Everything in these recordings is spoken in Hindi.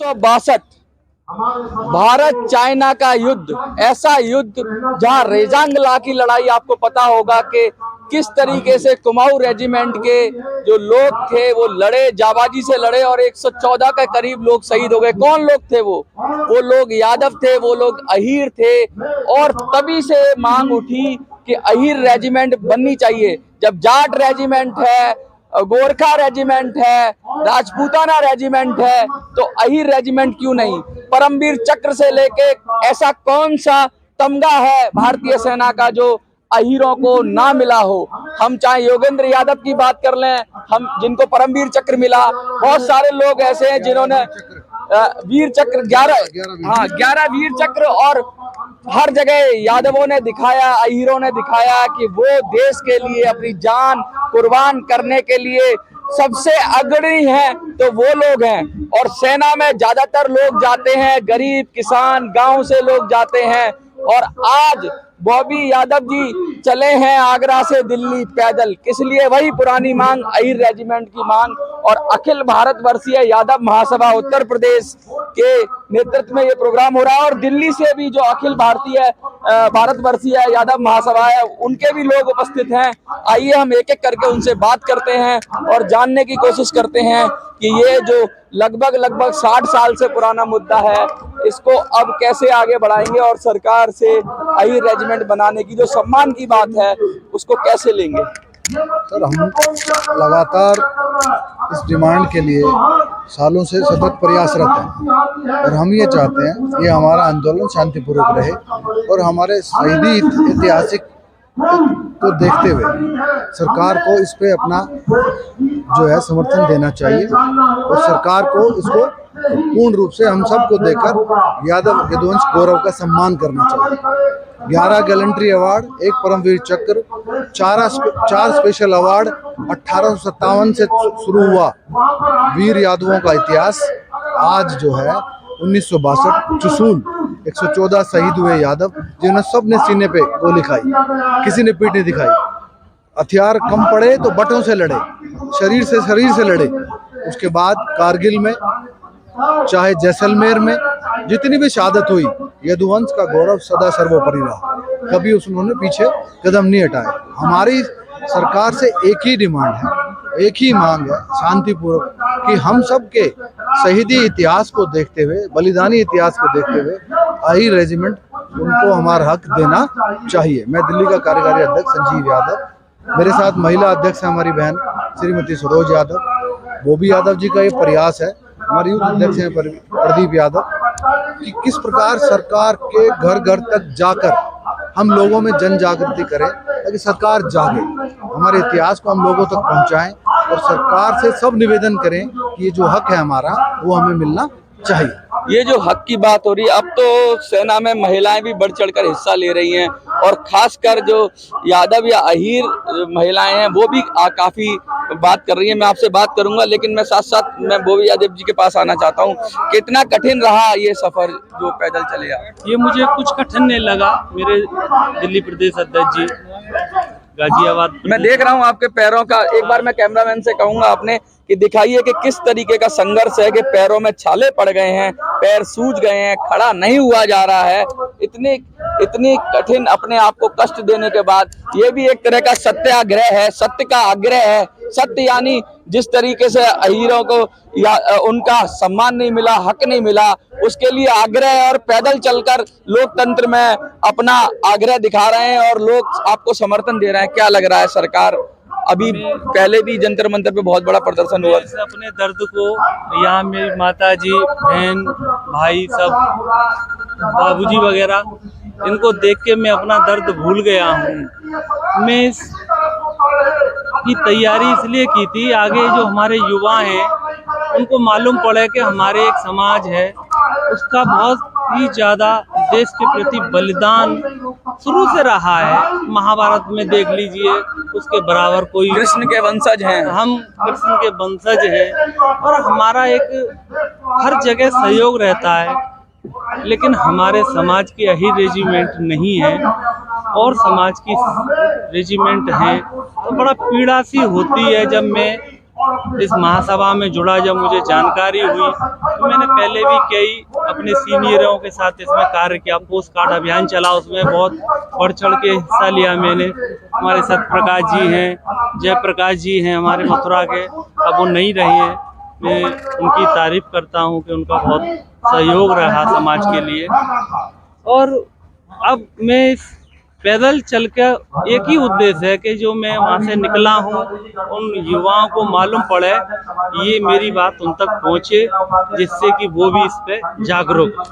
1962 भारत चाइना का युद्ध, ऐसा युद्ध जहां रेजांग ला की लड़ाई, आपको पता होगा कि किस तरीके से कुमाऊं रेजिमेंट के जो लोग थे वो लड़े, जाबाजी से लड़े और 114 के करीब लोग शहीद हो गए। कौन लोग थे वो लोग यादव थे, वो लोग अहीर थे। और तभी से मांग उठी कि अहीर रेजिमेंट बननी चाहिए। जब जाट रेजिमेंट है, गोरखा रेजिमेंट है, राजपूताना रेजिमेंट है, तो अहीर रेजिमेंट क्यों नहीं? परमवीर चक्र से लेके ऐसा कौन सा तमगा है भारतीय सेना का जो अहीरों को ना मिला हो? हम चाहे योगेंद्र यादव की बात कर लें, हम जिनको परमवीर चक्र मिला, बहुत सारे लोग ऐसे हैं जिन्होंने वीर चक्र 11 वीर चक्र, और हर जगह यादवों ने दिखाया, अहीरों ने दिखाया कि वो देश के लिए अपनी जान कुर्बान करने के लिए सबसे अग्रणी हैं, तो वो लोग हैं। और सेना में ज्यादातर लोग जाते हैं, गरीब किसान गांव से लोग जाते हैं। और आज बॉबी यादव जी चले हैं आगरा से दिल्ली पैदल, किस लिए? वही पुरानी मांग, अहीर रेजिमेंट की मांग। और अखिल भारत वर्षीय यादव महासभा उत्तर प्रदेश के नेतृत्व में ये प्रोग्राम हो रहा है। और दिल्ली से भी जो अखिल भारत वर्षीय यादव महासभा है, उनके भी लोग उपस्थित हैं। आइए हम एक एक करके उनसे बात करते हैं और जानने की कोशिश करते हैं कि ये जो लगभग 60 साल से पुराना मुद्दा है, इसको अब कैसे आगे बढ़ाएंगे और सरकार से अहीर रेजिमेंट बनाने की जो सम्मान की बात है उसको कैसे लेंगे। सर, हम लगातार इस डिमांड के लिए सालों से सतत प्रयासरत हैं और हम ये चाहते हैं ये हमारा आंदोलन शांतिपूर्वक रहे और हमारे शहीदी ऐतिहासिक को देखते हुए सरकार को इस पे अपना जो है समर्थन देना चाहिए और सरकार को इसको पूर्ण रूप से हम सबको देकर यादव यदुवंश गौरव का सम्मान करना चाहिए। 11 गैलेंट्री अवार्ड, 1 परमवीर चक्र, 4 स्पेशल अवार्ड 1857 से शुरू हुआ वीर यादवों का इतिहास आज जो है 1962 चुसूल 114 शहीद हुए यादव, जिन्होंने सब ने सीने पे गोली खाई, किसी ने पीठ नहीं दिखाई। हथियार कम पड़े तो बटों से लड़े, शरीर से लड़े। उसके बाद कारगिल में, चाहे जैसलमेर में, जितनी भी शहादत हुई, यदुवंश का गौरव सदा सर्वोपरि रहा। कभी उन्होंने पीछे कदम नहीं हटाए। हमारी सरकार से एक ही डिमांड है, एक ही मांग है शांतिपूर्वक, कि हम सब के शहीदी इतिहास को देखते हुए, बलिदानी इतिहास को देखते हुए अहीर रेजिमेंट उनको हमारा हक देना चाहिए। मैं दिल्ली का कार्यकारी अध्यक्ष संजीव यादव, मेरे साथ महिला अध्यक्ष है हमारी बहन श्रीमती सरोज यादव, बॉबी यादव जी का ये प्रयास है, हमारे यूथ अध्यक्ष हैं प्रदीप यादव, कि किस प्रकार सरकार के घर घर तक जाकर हम लोगों में जन जागृति करें ताकि सरकार जागे, हमारे इतिहास को हम लोगों तक पहुंचाएं और सरकार से सब निवेदन करें कि ये जो हक है हमारा वो हमें मिलना चाहिए। ये जो हक की बात हो रही है, अब तो सेना में महिलाएं भी बढ़ चढ़कर हिस्सा ले रही हैं और खासकर जो यादव या अहीर महिलाएं हैं वो भी काफी बात कर रही हैं। मैं आपसे बात करूंगा, लेकिन मैं साथ साथ मैं बॉबी यादव जी के पास आना चाहता हूं। कितना कठिन रहा ये सफर जो पैदल चले आप? ये मुझे कुछ कठिन नहीं लगा। मेरे दिल्ली प्रदेश अध्यक्ष जी गाजियाबाद, मैं देख रहा हूं आपके पैरों का, एक बार मैं कैमरामैन से कहूंगा आपने कि दिखाइए कि किस तरीके का संघर्ष है, कि पैरों में छाले पड़ गए हैं, पैर सूज गए हैं, खड़ा नहीं हुआ जा रहा है। इतनी कठिन अपने आप को कष्ट देने के बाद ये भी एक तरह का सत्याग्रह है, सत्य का आग्रह है। सत्य यानी जिस तरीके से अहीरों को उनका सम्मान नहीं मिला, हक नहीं मिला, उसके लिए आग्रह, और पैदल चलकर लोकतंत्र में अपना आग्रह दिखा रहे हैं और लोग आपको समर्थन दे रहे हैं। क्या लग रहा है? सरकार अभी पहले भी जंतर मंतर पे बहुत बड़ा प्रदर्शन हुआ। अपने दर्द को यहाँ मेरी माता जी, बहन, भाई, सब बाबूजी वगैरह, इनको देख के मैं अपना दर्द भूल गया हूँ। मैं इसकी तैयारी इसलिए की थी, आगे जो हमारे युवा हैं उनको मालूम पड़े कि हमारे एक समाज है, उसका बहुत ही ज़्यादा देश के प्रति बलिदान शुरू से रहा है। महाभारत में देख लीजिए, उसके बराबर कोई, कृष्ण के वंशज हैं हम, कृष्ण के वंशज हैं और हमारा एक हर जगह सहयोग रहता है। लेकिन हमारे समाज की अहीर रेजिमेंट नहीं है और समाज की रेजिमेंट है, तो बड़ा पीड़ा सी होती है जब मैं इस महासभा में जुड़ा जब मुझे जानकारी हुई तो मैंने पहले भी कई अपने सीनियरों के साथ इसमें कार्य किया। पोस्ट कार्ड अभियान चला, उसमें बहुत बढ़ चढ़ के हिस्सा लिया मैंने। हमारे सत्यप्रकाश जी हैं, जयप्रकाश जी हैं हमारे मथुरा के, अब वो नहीं रहे हैं। मैं उनकी तारीफ करता हूँ कि उनका बहुत सहयोग रहा समाज के लिए। और अब मैं पैदल चल कर एक ही उद्देश्य है कि जो मैं वहाँ से निकला हूँ उन युवाओं को मालूम पड़े, ये मेरी बात उन तक पहुँचे, जिससे कि वो भी इस पे जागरूक।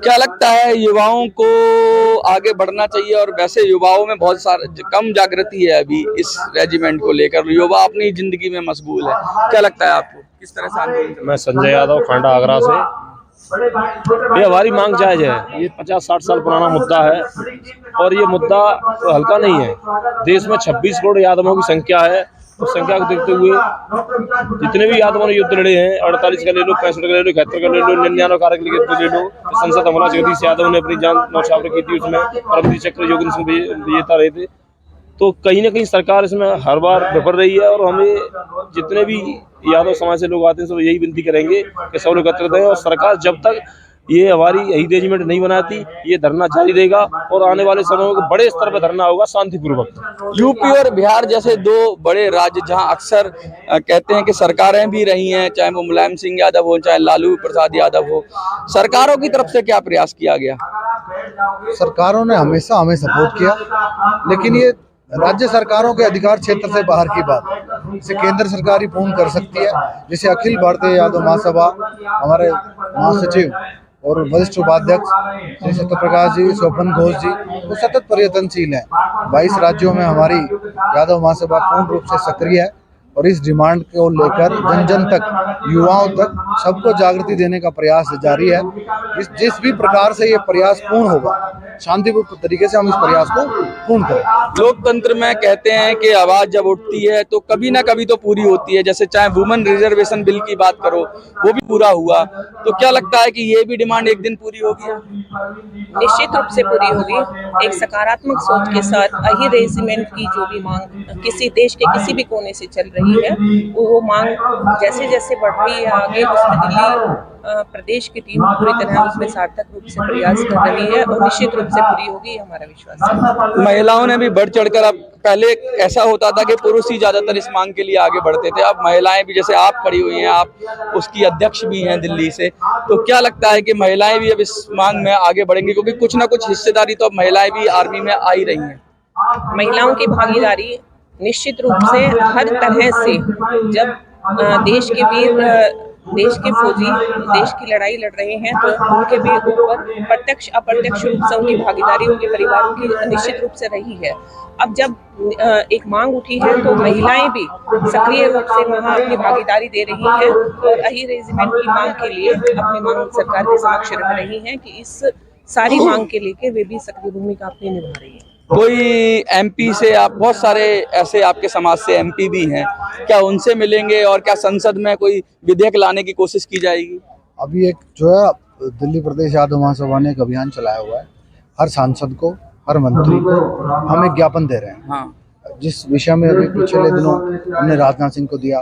क्या लगता है युवाओं को आगे बढ़ना चाहिए? और वैसे युवाओं में बहुत सारे कम जागृति है अभी इस रेजिमेंट को लेकर, युवा अपनी जिंदगी में मशगूल है। क्या लगता है आपको, किस तरह से आंदोलन? मैं संजय यादव, खंडा आगरा से। ये हमारी मांग जायज है। ये 50-60 साल पुराना मुद्दा है और ये मुद्दा तो हल्का नहीं है। देश में 26 करोड़ यादवों की संख्या है। उस संख्या को देखते हुए जितने भी यादवों ने युद्ध लड़े हैं, 48 का ले लो, 65 का ले लो, 71 का ले लो, 99 कारगिल के युद्ध ले लो, संसद हमला जगदीश यादव ने अपनी जान न्यौछावर की थी, उसमें परमवीर चक्र योगेंद्र सिंह विजेता रहे थे। तो कहीं ना कहीं सरकार इसमें हर बार विफल रही है और हमें जितने भी यादव समाज से लोग आते हैं सब यही विनती करेंगे कि सब लोग एकत्रित रहें। और सरकार जब तक ये हमारी यही रेजिमेंट नहीं बनाती, ये धरना जारी रहेगा और आने वाले समय में बड़े स्तर पर धरना होगा शांतिपूर्वक। यूपी और बिहार जैसे दो बड़े राज्य जहां अक्सर कहते हैं कि सरकारें भी रही हैं, चाहे वो मुलायम सिंह यादव हो, चाहे लालू प्रसाद यादव हो, सरकारों की तरफ से क्या प्रयास किया गया? सरकारों ने हमेशा हमें सपोर्ट किया, लेकिन ये राज्य सरकारों के अधिकार क्षेत्र से बाहर की बात है। इसे केंद्र सरकार ही पूर्ण कर सकती है। जैसे अखिल भारतीय यादव महासभा, हमारे महासचिव और वरिष्ठ उपाध्यक्ष श्री सत्यप्रकाश जी, स्वपन घोष जी, वो सतत प्रयत्नशील हैं। 22 राज्यों में हमारी यादव महासभा पूर्ण रूप से सक्रिय है और इस डिमांड को लेकर जन जन तक, युवाओं तक सबको जागृति देने का प्रयास जारी है। जिस भी प्रकार से ये प्रयास पूर्ण होगा, शांतिपूर्ण तरीके से हम इस प्रयास को पूर्ण करें। लोकतंत्र में कहते हैं कि आवाज जब उठती है तो कभी ना कभी तो पूरी होती है। जैसे चाहे वुमेन रिजर्वेशन बिल की बात करो, वो भी पूरा हुआ। तो क्या लगता है कि ये भी डिमांड एक दिन पूरी होगी? निश्चित रूप से पूरी होगी। एक सकारात्मक सोच के साथ अही रेजिमेंट की जो भी मांग किसी देश के किसी भी कोने से चल रही है, वो मांग जैसे जैसे बढ़ रही है आगे, उसमें दिल्ली प्रदेश की टीम पूरी तरह उसमें सार्थक रूप से प्रयास कर रही है और निश्चित रूप से पूरी होगी, हमारा विश्वास है। महिलाओं ने भी बढ़ चढ़कर, अब पहले ऐसा होता था कि पुरुष ही ज्यादातर इस मांग के लिए आगे बढ़ते थे, अब महिलाएं भी, जैसे आप खड़ी हुई हैं, आप उसकी अध्यक्ष भी हैं दिल्ली से, तो क्या लगता है कि महिलाएं भी अब इस मांग में आगे बढ़ेंगी? क्योंकि कुछ ना कुछ हिस्सेदारी तो अब महिलाएं भी आर्मी में आ ही रही हैं। महिलाओं की भागीदारी निश्चित रूप से हर तरह से, जब देश के वीर, देश के फौजी देश की लड़ाई लड़ रहे हैं तो उनके भी ऊपर प्रत्यक्ष अप्रत्यक्ष रूप से उनकी भागीदारी उनके परिवारों की निश्चित रूप से रही है। अब जब एक मांग उठी है तो महिलाएं भी सक्रिय रूप से वहाँ अपनी भागीदारी दे रही हैं और अही रेजिमेंट की मांग के लिए अपनी मांग सरकार के समक्ष रख रही हैं कि इस सारी मांग के लेके वे भी सक्रिय भूमिका अपनी निभा रही है। कोई एमपी से, आप बहुत सारे ऐसे आपके समाज से एमपी भी हैं, क्या उनसे मिलेंगे और क्या संसद में कोई विधेयक लाने की कोशिश की जाएगी? अभी एक जो है दिल्ली प्रदेश यादव महासभा ने एक अभियान चलाया हुआ है। हर सांसद को, हर मंत्री को हम एक ज्ञापन दे रहे हैं। हाँ। जिस विषय में अभी पिछले दिनों हमने राजनाथ सिंह को दिया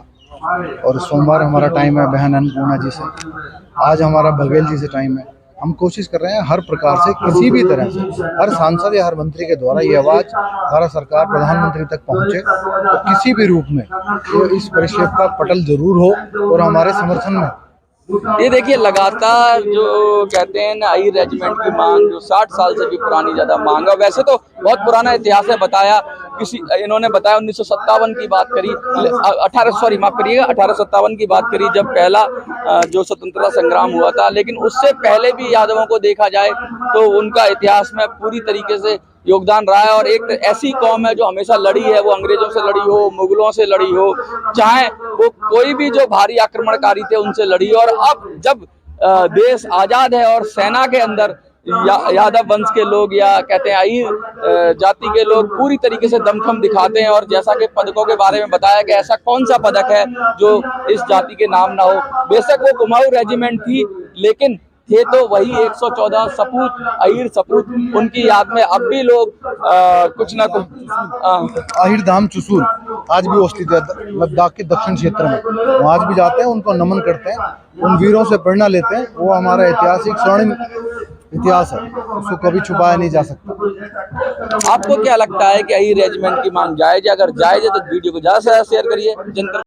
और सोमवार हमारा टाइम है बहन अन्नपूर्णा जी से, आज हमारा बघेल जी से टाइम है। हम कोशिश कर रहे हैं हर प्रकार से, किसी भी तरह से, हर सांसद या हर मंत्री के द्वारा ये आवाज़ भारत सरकार, प्रधानमंत्री तक पहुंचे। तो किसी भी रूप में ये इस परिक्षेप का पटल जरूर हो और हमारे समर्थन में। ये देखिए, लगातार जो कहते हैं ना, आई रेजिमेंट की मांग जो 60 साल से भी पुरानी ज्यादा मांग है। वैसे तो बहुत पुराना इतिहास है, बताया इन्होंने बताया 1957 की बात करी, 1857 की बात करी, जब पहला जो स्वतंत्रता संग्राम हुआ था। लेकिन उससे पहले भी यादवों को देखा जाए तो उनका इतिहास में पूरी तरीके से योगदान रहा है। और एक ऐसी कौम है जो हमेशा लड़ी है, वो अंग्रेजों से लड़ी हो, मुगलों से लड़ी हो, चाहे वो कोई भी जो भारी आक्रमणकारी थे उनसे लड़ी। और अब जब देश आजाद है और सेना के अंदर यादव वंश के लोग या कहते हैं आई जाति के लोग पूरी तरीके से दमखम दिखाते हैं। और जैसा कि पदकों के बारे में बताया कि ऐसा कौन सा पदक है जो इस जाति के नाम ना हो। बेशक वो कुमाऊं रेजिमेंट थी, लेकिन थे तो वही 114 सपूत, अहीर सपूत, उनकी याद में अब भी लोग कुछ ना कुछ आहिर धाम चुसूल आज भी स्थित है लद्दाख के दक्षिण क्षेत्र में। वहाँ आज भी जाते हैं, उनको नमन करते हैं, उन वीरों से प्रेरणा लेते हैं। वो हमारा ऐतिहासिक स्वर्णिम इतिहास है, उसको कभी छुपाया नहीं जा सकता। आपको क्या लगता है कि अहीर रेजिमेंट की मांग जायज है? अगर जायज है तो वीडियो को ज्यादा से ज्यादा शेयर करिए। जनता